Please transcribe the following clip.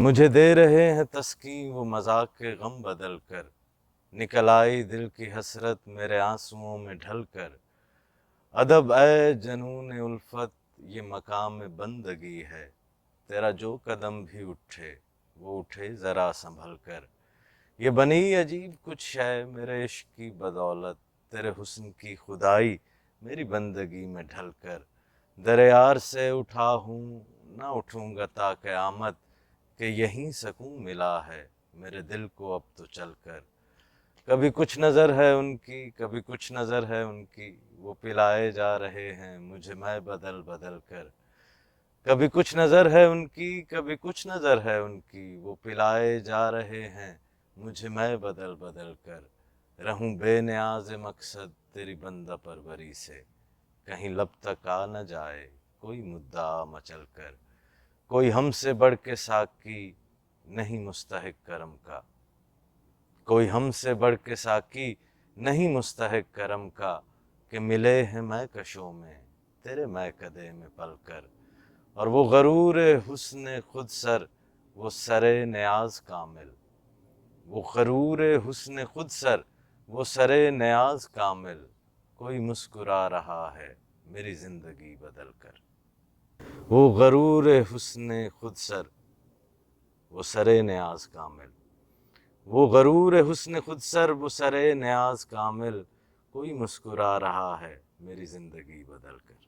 مجھے دے رہے ہیں تسکین وہ مذاق کے غم بدل کر، نکل آئی دل کی حسرت میرے آنسوؤں میں ڈھل کر۔ ادب اے جنون الفت یہ مقام بندگی ہے، تیرا جو قدم بھی اٹھے وہ اٹھے ذرا سنبھل کر۔ یہ بنی عجیب کچھ ہے میرے عشق کی بدولت، تیرے حسن کی خدائی میری بندگی میں ڈھل کر۔ در یار سے اٹھا ہوں نہ اٹھوں گا تا قیامت، کہ یہیں سکون ملا ہے میرے دل کو اب تو چل کر۔ کبھی کچھ نظر ہے ان کی کبھی کچھ نظر ہے ان کی، وہ پلائے جا رہے ہیں مجھے میں بدل بدل کر۔ کبھی کچھ نظر ہے ان کی کبھی کچھ نظر ہے ان کی، وہ پلائے جا رہے ہیں مجھے میں بدل بدل کر۔ رہوں بے نیاز مقصد تیری بندہ پروری سے، کہیں لب تک آ نہ جائے کوئی مدعا مچل کر۔ کوئی ہم سے بڑھ کے ساقی نہیں مستحق کرم کا، کوئی ہم سے بڑھ کے ساقی نہیں مستحق کرم کا، کہ ملے ہیں میں کشوں میں تیرے میکدے میں پل کر۔ اور وہ غرور حسن خود سر وہ سر نیاز کامل، وہ غرور حسن خود سر وہ سر نیاز کامل، کوئی مسکرا رہا ہے میری زندگی بدل کر۔ وہ غرور حسن خود سر وہ سر نیاز کامل، وہ غرور حسن خود سر وہ سر نیاز کامل، کوئی مسکرا رہا ہے میری زندگی بدل کر۔